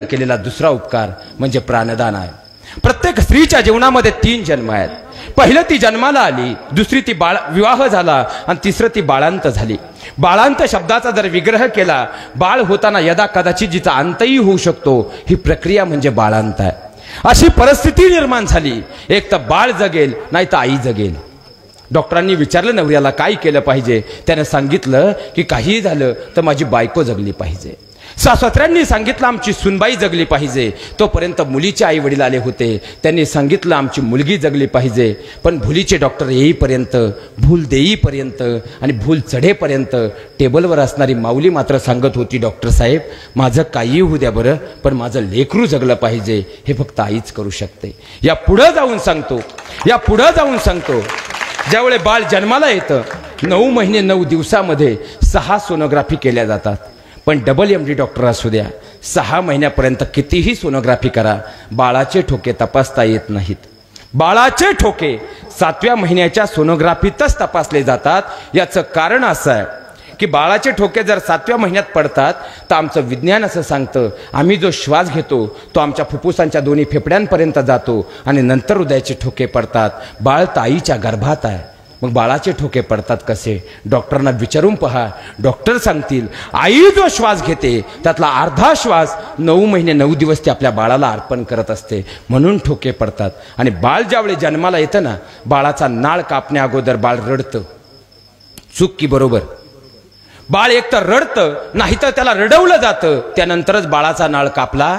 केलेला दुसरा उपकार म्हणजे प्राणदान आहे। प्रत्येक स्त्रीच्या जीवनामध्ये 3 जन्म आहेत। पहिलं ती जन्माला आली, दुसरी ती विवाह झाला आणि तिसरं ती बाळांत झाली। बाळांत शब्दाचा जर विग्रह केला, बाळ होताना यदा कदाचित जिचा अंतही होऊ शकतो, ही प्रक्रिया म्हणजे बाळांत आहे। अशी परिस्थिती निर्माण झाली, एक तर बाळ जगेल नाही तर आई जगेल। डॉक्टरांनी विचारलं नवऱ्याला काय केलं पाहिजे, त्याने सांगितलं की काही झालं तर माझी बायको जगली पाहिजे। सासऱ्यांनी सांगितलं आमची सुनबाई जगली पाहिजे। तोपर्यंत मुलीचे आई वडील आले होते, त्यांनी सांगितलं आमची मुलगी जगली पाहिजे। पण भुलीचे डॉक्टर येईपर्यंत, भूल देईपर्यंत आणि भूल चढेपर्यंत टेबलवर असणारी माऊली मात्र सांगत होती, डॉक्टर साहेब माझं काही होऊ द्या बरं, पण माझं लेकरू जगलं पाहिजे, हे फक्त आईच करू शकते। या पुढे जाऊन सांगतो ज्यावेळी बाळ जन्माला येतं, 9 महिने 9 दिवसामध्ये 6 सोनोग्राफी केल्या जातात। पण डबल MD डॉक्टर असू द्या, 6 महिन्यापर्यंत कितीही सोनोग्राफी करा, बाळाचे ठोके तपासता येत नाहीत। बाळाचे ठोके 7व्या महिन्याच्या सोनोग्राफीतच तपासले जातात। याचं कारण असं आहे की बाळाचे ठोके जर 7व्या महिन्यात पडतात तर आमचं विज्ञान असं सांगतं, आम्ही जो श्वास घेतो तो आमच्या फुफ्फुसांच्या दोन्ही फेफड्यांपर्यंत जातो आणि नंतर हृदयाचे ठोके पडतात। बाळ ताईच्या गर्भात आहे, मग बाळाचे ठोके पडतात कसे? डॉक्टरांना विचारून पहा, डॉक्टर सांगतील आई जो श्वास घेते त्यातला अर्धा श्वास 9 महिने 9 दिवस ते आपल्या बाळाला अर्पण करत असते, म्हणून ठोके पडतात। आणि बाळ ज्यावेळी जन्माला येतं ना, बाळाचा नाळ कापण्या अगोदर बाळ रडतं। चूक की बरोबर? बाळ एकतर रडतं, नाहीतर त्याला रडवलं जातं, त्यानंतरच बाळाचा नाळ कापला।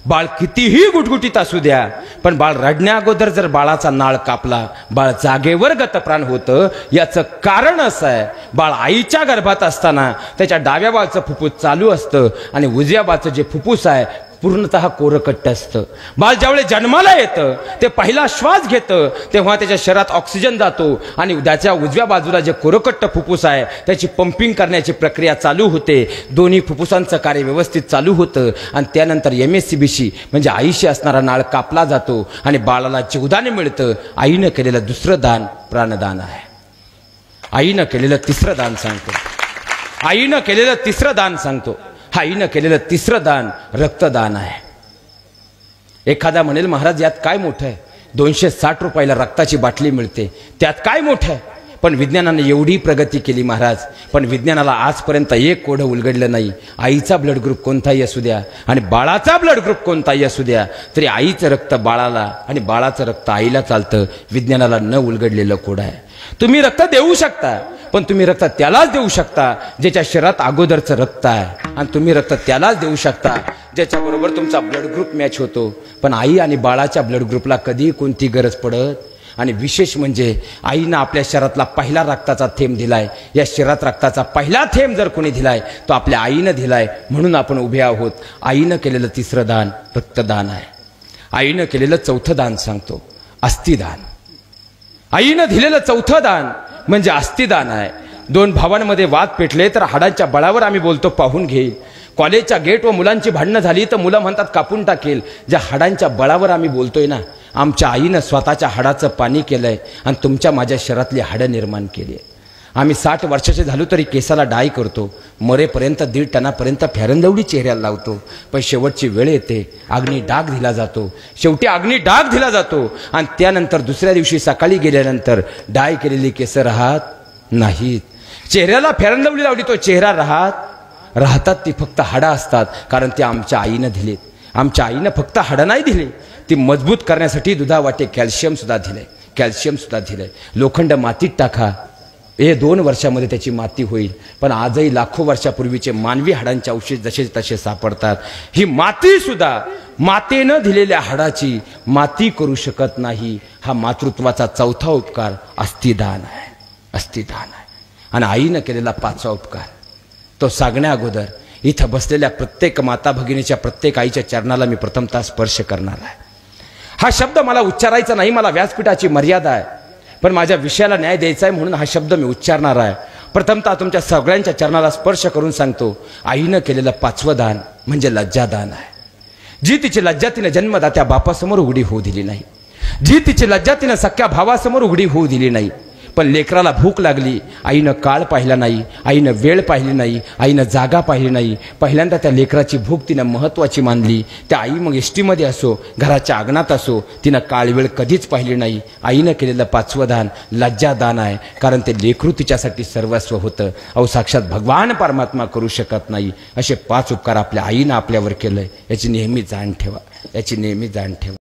बाळ कितीही गुटगुटीत असू द्या, पण बाळ रडण्या अगोदर जर बाळाचा नाळ कापला, बाळ जागेवर गतप्राण होतं। याचं कारण असं आहे, बाळ आईच्या गर्भात असताना त्याच्या डाव्या बाळचं फुफ्फुस चालू असतं आणि उजव्या बाळचं जे फुफ्फुस आहे पूर्णतः कोरकट्ट असतं। बाळ ज्यावेळी जन्माला येतं, ते पहिला श्वास घेतं, तेव्हा त्याच्या शरीरात ऑक्सिजन जातो आणि त्याच्या उजव्या बाजूला जे कोरकट्ट फुफ्फुस आहे त्याची पंपिंग करण्याची प्रक्रिया चालू होते। दोन्ही फुफ्फुसांचं कार्य व्यवस्थित चालू होतं आणि त्यानंतर MSCBशी म्हणजे आईशी असणारा नाळ कापला जातो आणि बाळाला जीवदान मिळतं। आईनं केलेलं दुसरं दान प्राणदान आहे। आईनं केलेलं तिसरं दान सांगतो। आईनं केलेलं तिसरं दान रक्तदान आहे। एखादा म्हणेल महाराज यात काय मोठं आहे, 260 रुपयाला रक्ताची बाटली मिळते, त्यात काय मोठं आहे? पण विज्ञानाने एवढी प्रगती केली महाराज, पण विज्ञानाला आजपर्यंत एक कोडं उलगडलं नाही। आईचा ब्लड ग्रुप कोणताही असू द्या आणि बाळाचा ब्लड ग्रुप कोणताही असू द्या, तरी आईचं रक्त बाळाला आणि बाळाचं रक्त आईला चालतं। विज्ञानाला न उलगडलेलं कोड आहे। तुम्ही रक्त देऊ शकता, पण तुम्ही रक्त त्यालाच देऊ शकता ज्याच्या शरीरात अगोदरचं रक्त आहे, आणि तुम्ही रक्त त्यालाच देऊ शकता ज्याच्या बरोबर तुमचा ब्लड ग्रुप मॅच होतो। पण आई आणि बाळाच्या ब्लड ग्रुपला कधी कोणती गरज पडत। आणि विशेष म्हणजे आईनं आपल्या शरीरातला पहिला रक्ताचा थेंब दिलाय। या शरीरात रक्ताचा पहिला थेंब जर कोणी दिलाय तो आपल्या आईनं दिलाय, म्हणून आपण उभे आहोत। आईनं केलेलं तिसरं दान रक्तदान आहे। आईनं केलेलं चौथं दान सांगतो, अस्थिदान। आईनं दिलेलं चौथं दान म्हणजे अस्थिदान आहे। 2 भावांमध्ये वाद पेटले तर हाडांच्या बळावर आम्ही बोलतो पाहून घेईल। कॉलेजच्या गेट व मुलांची भांडणं झाली तर मुलं म्हणतात कापून टाकेल। ज्या हाडांच्या बळावर आम्ही बोलतोय ना, आमच्या आईनं स्वतःच्या हाडाचं पाणी केलंय आणि तुमच्या माझ्या शरीरातली हाडं निर्माण केली आहे। आम्ही 60 वर्षाचे झालो तरी केसाला डाय करतो, मरेपर्यंत 1.5 टनापर्यंत फेरनलवडी चेहऱ्याला लावतो, पण शेवटची वेळ येते अग्नी डाग दिला जातो। शेवटी अग्नी डाग दिला जातो आणि त्यानंतर दुसऱ्या दिवशी सकाळी गेल्यानंतर डाय केलेली केस राहत नाहीत। चेहऱ्याला फेरनलवडी लावली तो चेहरा राहतात ती फक्त हाडं असतात, कारण ते आमच्या आईनं दिलेत। आमच्या आईनं फक्त हाडं नाही दिले, ती मजबूत करण्यासाठी दुधावाटे कॅल्शियम सुद्धा दिलंय। लोखंड मातीत टाका, हे 2 वर्षामध्ये त्याची माती होईल, पण आजही लाखो वर्षापूर्वीचे मानवी हाडांचे अवशेष जसे तसे सापडतात। ही माती सुद्धा मातेनं दिलेल्या हाडाची माती करू शकत नाही। हा मातृत्वाचा चौथा उपकार अस्थिदान आहे। आणि आईनं केलेला 5वा उपकार तो सांगण्या अगोदर इथं बसलेल्या प्रत्येक माता भगिनीच्या, प्रत्येक आईच्या चरणाला मी प्रथमतः स्पर्श करणार आहे। हा शब्द मला उच्चारायचा नाही, मला व्यासपीठाची मर्यादा आहे, पण माझ्या विषयाला न्याय द्यायचा आहे म्हणून हा शब्द मी उच्चारणार आहे। प्रथमतः तुमच्या सगळ्यांच्या चरणाला स्पर्श करून सांगतो, आईनं केलेलं 5वं दान म्हणजे लज्जादान आहे। जी तिची लज्जा तिने जन्मदात्या बापासमोर उघडी होऊ दिली नाही, जी तिची लज्जा तिने सख्या भावासमोर उघडी होऊ दिली नाही, पण लेकराला भूक लागली, आईनं काळ पाहिला नाही, आईनं वेळ पाहिली नाही, आईनं जागा पाहिली नाही. पहिल्यांदा त्या लेकराची भूक तिनं महत्त्वाची मानली. त्या आई मग एसटीमध्ये असो, घराच्या अंगणात असो, तिनं काळ वेळ कधीच पाहिली नाही. आईनं केलेलं 5वं दान लज्जादान आहे, कारण ते लेकरू तिच्यासाठी सर्वस्व होतं. अहो साक्षात भगवान परमात्मा करू शकत नाही. असे 5 उपकार आपल्या आईनं आपल्यावर केलंय, याची नेहमी जाण ठेवा, याची नेहमी जाण ठेवा.